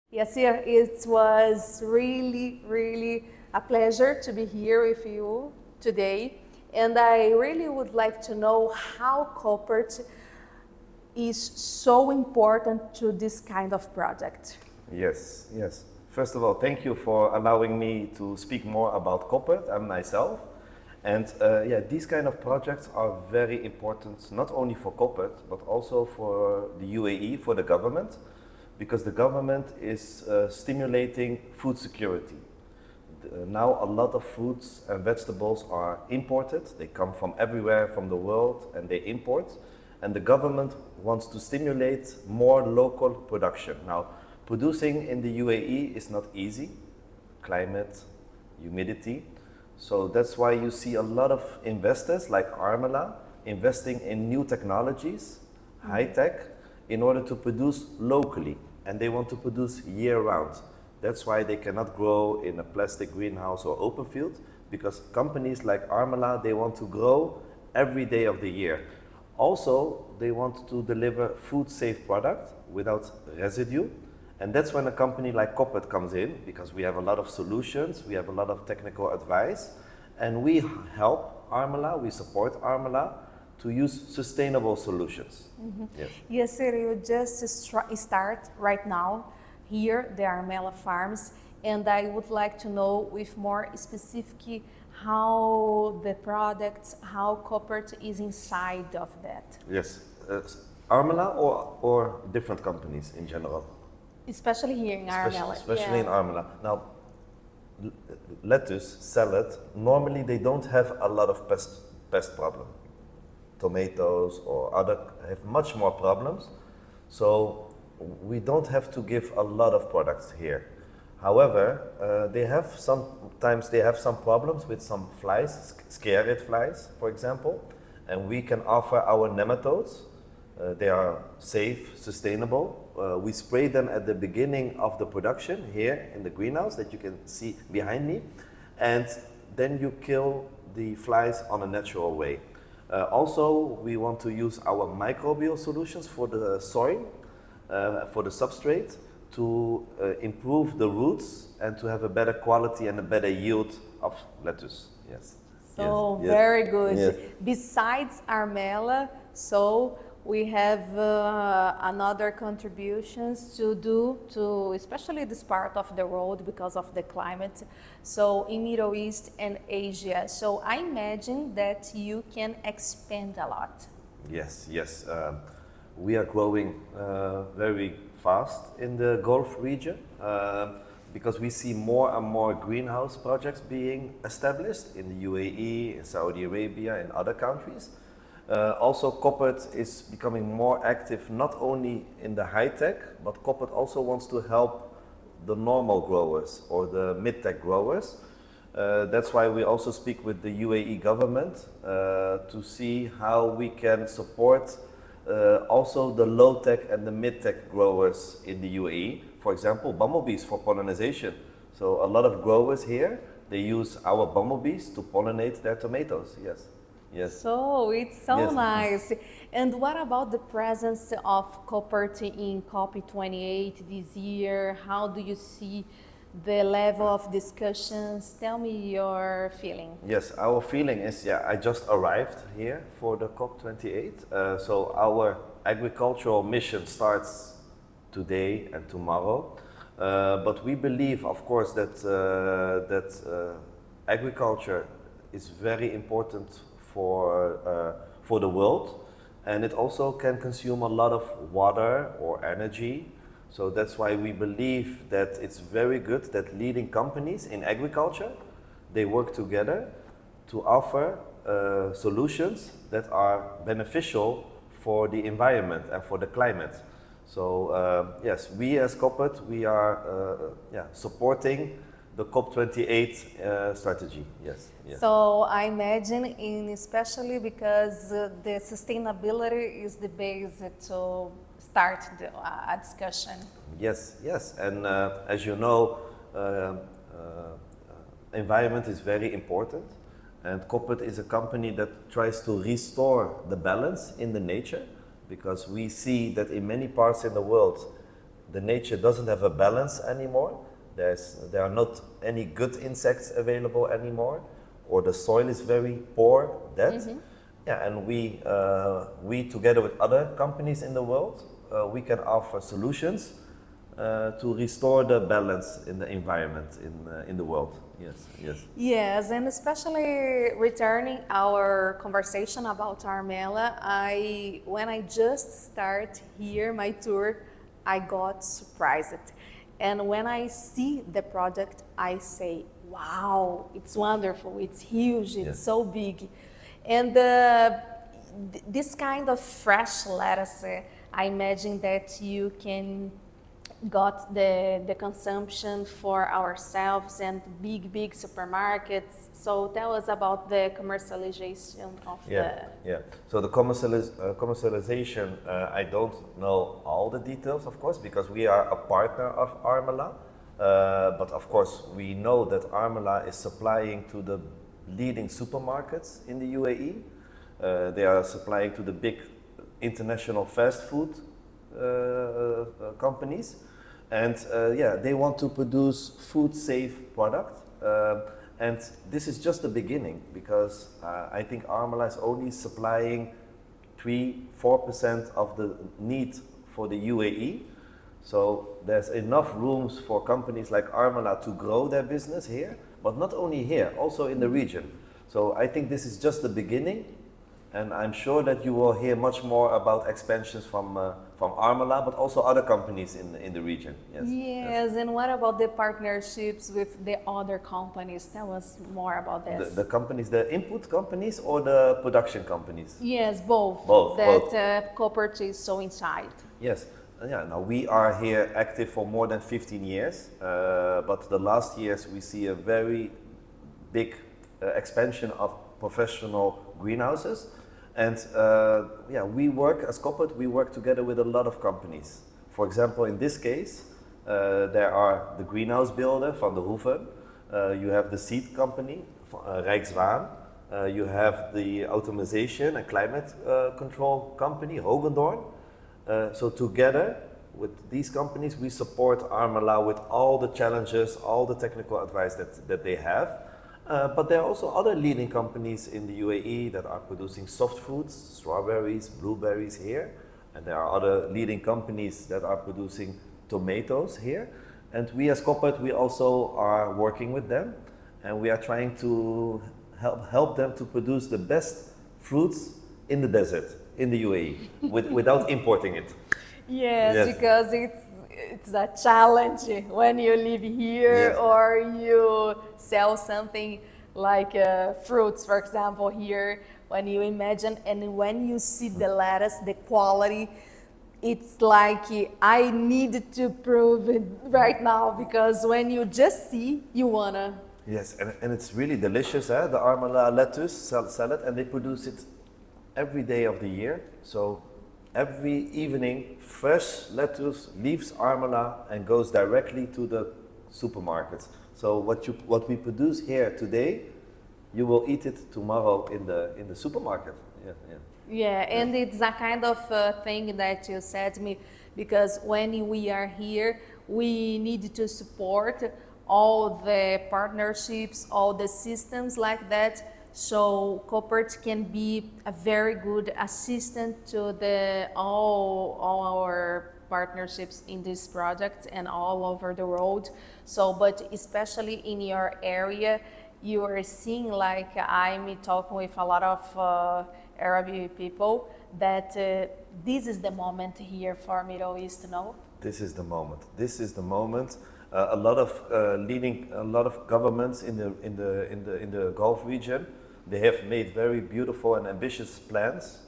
Yes, yeah, it was really a pleasure to be here with you today. And I really would like to know how Koppert is so important to this kind of project. Yes, yes. First of all, thank you for allowing me to speak more about Koppert and myself. And yeah, these kind of projects are very important, not only for Koppert, but also for the UAE, for the government, because the government is stimulating food security. Now a lot of fruits and vegetables are imported. They come from everywhere from the world and they import. And the government wants to stimulate more local production. Now, producing in the UAE is not easy. Climate, humidity. So that's why you see a lot of investors like Armela investing in new technologies, high tech, in order to produce locally. And they want to produce year round. That's why they cannot grow in a plastic greenhouse or open field, because companies like Armela, they want to grow every day of the year. Also, they want to deliver food safe product without residue. And that's when a company like Koppert comes in, because we have a lot of solutions, we have a lot of technical advice, and we help Armela, we support Armela to use sustainable solutions. Yes. Yes, sir, you just start right now here, the Armela Farms, and I would like to know with more specific how the products, how Koppert is inside of that. Yes. Armela or different companies in general? Especially here in Armela. Especially in Armela. Now, lettuce, salad, normally they don't have a lot of pest problem. Tomatoes or other have much more problems. So we don't have to give a lot of products here. However, sometimes they have some problems with some flies, scarlet flies, for example, and we can offer our nematodes. They are safe, sustainable. We spray them at the beginning of the production here in the greenhouse that you can see behind me, and then you kill the flies on a natural way. Also, we want to use our microbial solutions for the soil, for the substrate, to improve the roots and to have a better quality and a better yield of lettuce. Yes. So Yes. very good. Yes. Besides Armela, so we have another contributions to do to especially this part of the world because of the climate. So in Middle East and Asia. So I imagine that you can expand a lot. Yes, yes. We are growing very fast in the Gulf region because we see more and more greenhouse projects being established in the UAE, in Saudi Arabia, and other countries. Also, Koppert is becoming more active not only in the high tech, but Koppert also wants to help the normal growers or the mid-tech growers. That's why we also speak with the UAE government to see how we can support also the low-tech and the mid-tech growers in the UAE. For example, bumblebees for pollination. So a lot of growers here, they use our bumblebees to pollinate their tomatoes. Yes. Yes. So it's so Yes. nice. And what about the presence of Koppert in COP28 this year? How do you see the level of discussions? Tell me your feeling. Yes, our feeling is, I just arrived here for the COP28. So our agricultural mission starts today and tomorrow. But we believe, of course, that agriculture is very important for the world, and it also can consume a lot of water or energy. So that's why we believe that it's very good that leading companies in agriculture, they work together to offer solutions that are beneficial for the environment and for the climate. So yes, we as Koppert, we are supporting the COP28 strategy. Yes, yes. So I imagine, especially because the sustainability is the base to start a discussion. Yes, yes, and as you know, environment is very important, and Koppert is a company that tries to restore the balance in the nature, because we see that in many parts in the world, the nature doesn't have a balance anymore. There are not any good insects available anymore, or the soil is very poor, dead. Yeah, and we together with other companies in the world, we can offer solutions to restore the balance in the environment in the world. Yes, yes. Yes, and especially returning our conversation about Armela, when I just start here my tour, I got surprised. And when I see the project, I say, wow, it's wonderful, it's huge, it's so big. And this kind of fresh lettuce, I imagine that you can got the consumption for ourselves and big supermarkets. So tell us about the commercialization of Yeah. So the commercialization, I don't know all the details, of course, because we are a partner of Armela. But of course, we know that Armela is supplying to the leading supermarkets in the UAE. They are supplying to the big international fast food companies, and they want to produce food safe product, and this is just the beginning, because I think Armela is only supplying 3-4% of the need for the UAE, so there's enough rooms for companies like Armela to grow their business here, but not only here, also in the region. So I think this is just the beginning. And I'm sure that you will hear much more about expansions from Armela, but also other companies in the region. Yes, and what about the partnerships with the other companies? Tell us more about this. The companies, the input companies or the production companies? Yes, both. Both. Koppert is so inside. Yes. Now we are here active for more than 15 years, but the last years we see a very big expansion of professional greenhouses, and we work as Koppert. We work together with a lot of companies. For example, in this case, there are the greenhouse builder Van de Hoeven. You have the seed company Rijkswaan. You have the automation and climate control company Hogendoorn. So together with these companies, we support Armela with all the challenges, all the technical advice that they have. But there are also other leading companies in the UAE that are producing soft fruits, strawberries, blueberries here. And there are other leading companies that are producing tomatoes here. And we as Koppert, we also are working with them. And we are trying to help them to produce the best fruits in the desert, in the UAE, without importing it. Yes, because it's a challenge when you live here or you sell something like fruits, for example, here, when you imagine and when you see the lettuce, the quality, it's like I need to prove it right now, because when you just see, you wanna. Yes, and it's really delicious, the Armela lettuce salad, and they produce it every day of the year. So every evening, fresh lettuce leaves Armela and goes directly to the supermarkets. So what we produce here today, you will eat it tomorrow in the supermarket. And it's a kind of thing that you said to me, because when we are here, we need to support all the partnerships, all the systems like that. So Koppert can be a very good assistant to all our partnerships in this project and all over the world. So, but especially in your area, you are seeing, like I'm talking with a lot of Arab people, that this is the moment here for Middle East, no? This is the moment. This is the moment. A lot of governments in the Gulf region, they have made very beautiful and ambitious plans,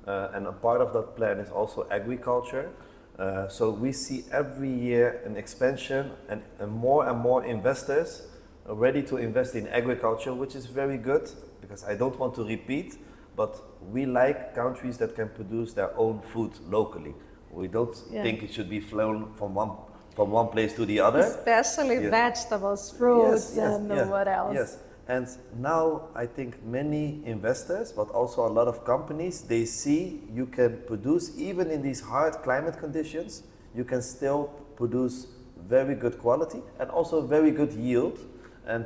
and a part of that plan is also agriculture. So we see every year an expansion and more investors are ready to invest in agriculture, which is very good, because I don't want to repeat, but we like countries that can produce their own food locally. We don't think it should be flown from one place to the other. Especially vegetables, fruits, what else. Yes. And now I think many investors, but also a lot of companies, they see you can produce, even in these hard climate conditions, you can still produce very good quality and also very good yield. And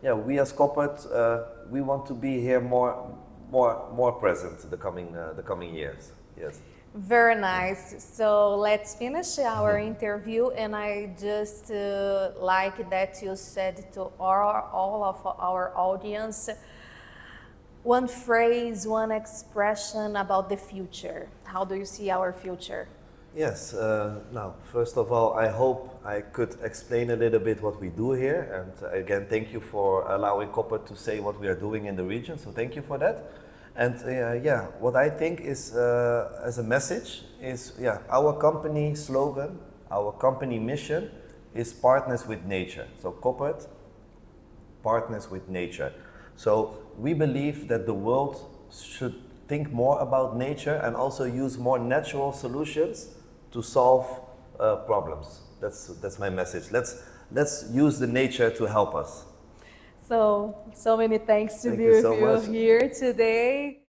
yeah, we as Koppert, we want to be here more present the coming years. Yes. Very nice. So let's finish our interview, and I just like that you said to all of our audience one phrase, one expression about the future. How do you see our future? Yes, now, first of all, I hope I could explain a little bit what we do here. And again, thank you for allowing Koppert to say what we are doing in the region. So thank you for that. And yeah, what I think is, as a message, is our company slogan, our company mission is partners with nature. So Koppert, partners with nature. So we believe that the world should think more about nature and also use more natural solutions to solve problems. That's my message. Let's use the nature to help us. So many thanks to Thank be you with so you much. here today.